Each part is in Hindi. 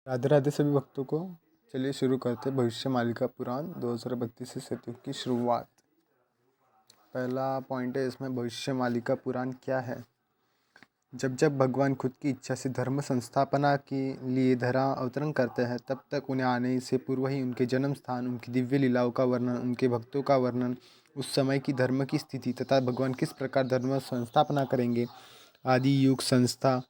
राधे राधे सभी भक्तों को। चलिए शुरू करते भविष्य मालिका पुराण 2032 से सतयुग की शुरुआत। पहला पॉइंट है इसमें, भविष्य मालिका पुराण क्या है। जब जब भगवान खुद की इच्छा से धर्म संस्थापना के लिए धरा अवतरण करते हैं, तब तक उन्हें आने से पूर्व ही उनके जन्म स्थान, उनकी दिव्य लीलाओं का वर्णन, उनके भक्तों का वर्णन, उस समय की धर्म की स्थिति तथा भगवान किस प्रकार धर्म संस्थापना करेंगे आदि युग संस्था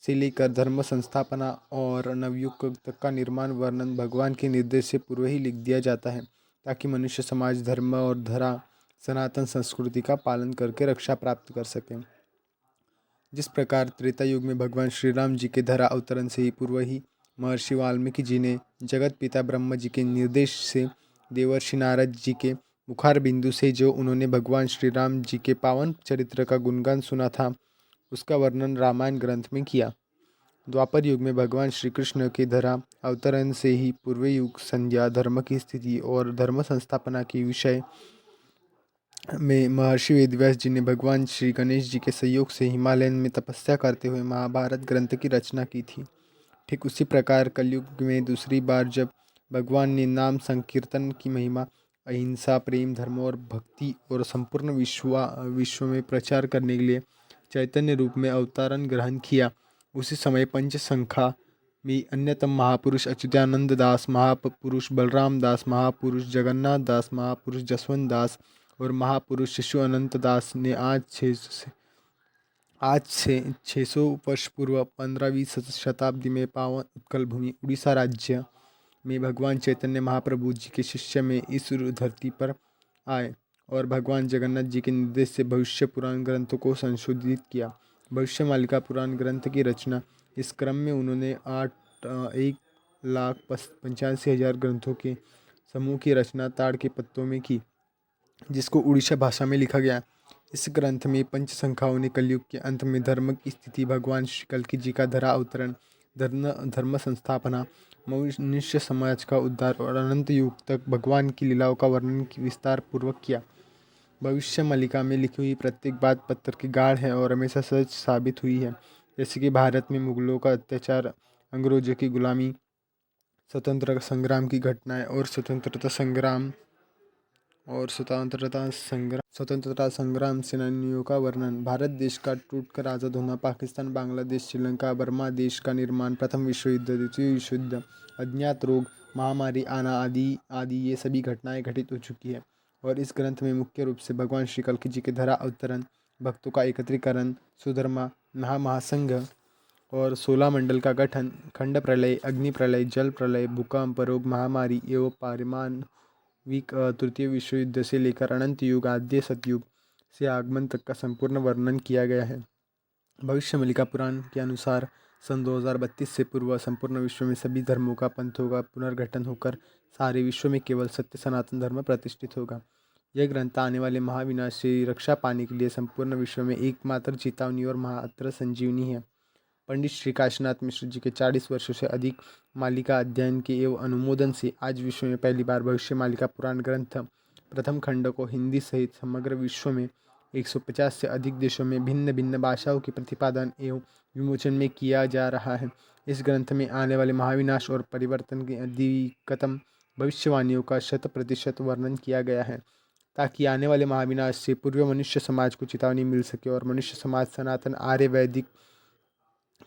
से लेकर धर्म संस्थापना और नवयुग तक का निर्माण वर्णन भगवान के निर्देश से पूर्व ही लिख दिया जाता है, ताकि मनुष्य समाज धर्म और धरा सनातन संस्कृति का पालन करके रक्षा प्राप्त कर सके। जिस प्रकार त्रेता युग में भगवान श्री राम जी के धरा अवतरण से ही पूर्व ही महर्षि वाल्मीकि जी ने जगत पिता ब्रह्म जी के निर्देश से देवर्षि नारद जी के मुखार बिंदु से जो उन्होंने भगवान श्री राम जी के पावन चरित्र का गुणगान सुना था, उसका वर्णन रामायण ग्रंथ में किया। द्वापर युग में भगवान श्री कृष्ण के धरा अवतरण से ही पूर्व युग संध्या, धर्म की स्थिति और धर्म संस्थापना के विषय में महर्षि वेदव्यास जी ने भगवान श्री गणेश जी के सहयोग से हिमालय में तपस्या करते हुए महाभारत ग्रंथ की रचना की थी। ठीक उसी प्रकार कलयुग में दूसरी बार जब भगवान ने नाम संकीर्तन की महिमा, अहिंसा, प्रेम, धर्म और भक्ति और संपूर्ण विश्व में प्रचार करने के लिए चैतन्य रूप में अवतरण ग्रहण किया, उसी समय पंच संख्या में अन्यतम महापुरुष अच्युतानंद दास, महापुरुष बलराम दास, महापुरुष जगन्नाथ दास, महापुरुष जसवंत दास और महापुरुष शिशु अनंत दास ने आज से 600 वर्ष पूर्व 15वीं शताब्दी में पावन उत्कल भूमि उड़ीसा राज्य में भगवान चैतन्य महाप्रभु जी के शिष्य में इस धरती पर आए और भगवान जगन्नाथ जी के निर्देश से भविष्य पुराण ग्रंथों को संशोधित किया। भविष्य मालिका पुराण ग्रंथ की रचना इस क्रम में उन्होंने 1,85,000 ग्रंथों के समूह की रचना ताड़ के पत्तों में की, जिसको उड़ीसा भाषा में लिखा गया। इस ग्रंथ में पंच संख्याओं ने कलयुग के अंत में धर्म की स्थिति, भगवान श्री कल्कि जी का धरा अवतरण, धर्म संस्थापना, मनुष्य समाज का उद्धार और अनंत युग तक भगवान की लीलाओं का वर्णन विस्तार पूर्वक किया। भविष्य मालिका में लिखी हुई प्रत्येक बात पत्थर की गाढ़ है और हमेशा सच साबित हुई है। जैसे कि भारत में मुगलों का अत्याचार, अंग्रेजों की गुलामी, स्वतंत्रता संग्राम की घटनाएं और स्वतंत्रता संग्राम सेनानियों का वर्णन, भारत देश का टूटकर आज़ाद होना, पाकिस्तान, बांग्लादेश, श्रीलंका, बर्मा देश का निर्माण, प्रथम विश्व युद्ध, द्वितीय विश्व युद्ध, अज्ञात रोग, महामारी आना आदि आदि ये सभी घटनाएं घटित हो चुकी है। और इस ग्रंथ में मुख्य रूप से भगवान श्री कल्कि जी के धरा अवतरण, भक्तों का एकत्रीकरण, सुधर्मा महासंघ और 16 मंडल का गठन, खंड प्रलय, अग्नि प्रलय, जल प्रलय, भूकंप, रोग, महामारी एवं पारमाणविक तृतीय विश्व युद्ध से लेकर अनंत युग आद्य सतयुग से आगमन तक का संपूर्ण वर्णन किया गया है। भविष्य मालिका पुराण के अनुसार सन 2032 से पूर्व संपूर्ण विश्व में सभी धर्मों का, पंथों का पुनर्गठन होकर सारे विश्व में केवल सत्य सनातन धर्म प्रतिष्ठित होगा। यह ग्रंथ आने वाले महाविनाश से रक्षा पाने के लिए संपूर्ण विश्व में एकमात्र चेतावनी और महाअत्र संजीवनी है। पंडित श्री काशीनाथ मिश्र जी के 40 वर्षों से अधिक मालिका अध्ययन के एवं अनुमोदन से आज विश्व में पहली बार भविष्य मालिका पुराण ग्रंथ प्रथम खंड को हिंदी सहित समग्र विश्व में 150 से अधिक देशों में भिन्न भिन्न भाषाओं के प्रतिपादन एवं विमोचन में किया जा रहा है। इस ग्रंथ में आने वाले महाविनाश और परिवर्तन की अधिकतम भविष्यवाणियों का 100% वर्णन किया गया है, ताकि आने वाले महाविनाश से पूर्व मनुष्य समाज को चेतावनी मिल सके और मनुष्य समाज सनातन आर्य वैदिक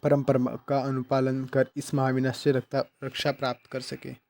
परंपरा का अनुपालन कर इस महाविनाश से रक्षा प्राप्त कर सके।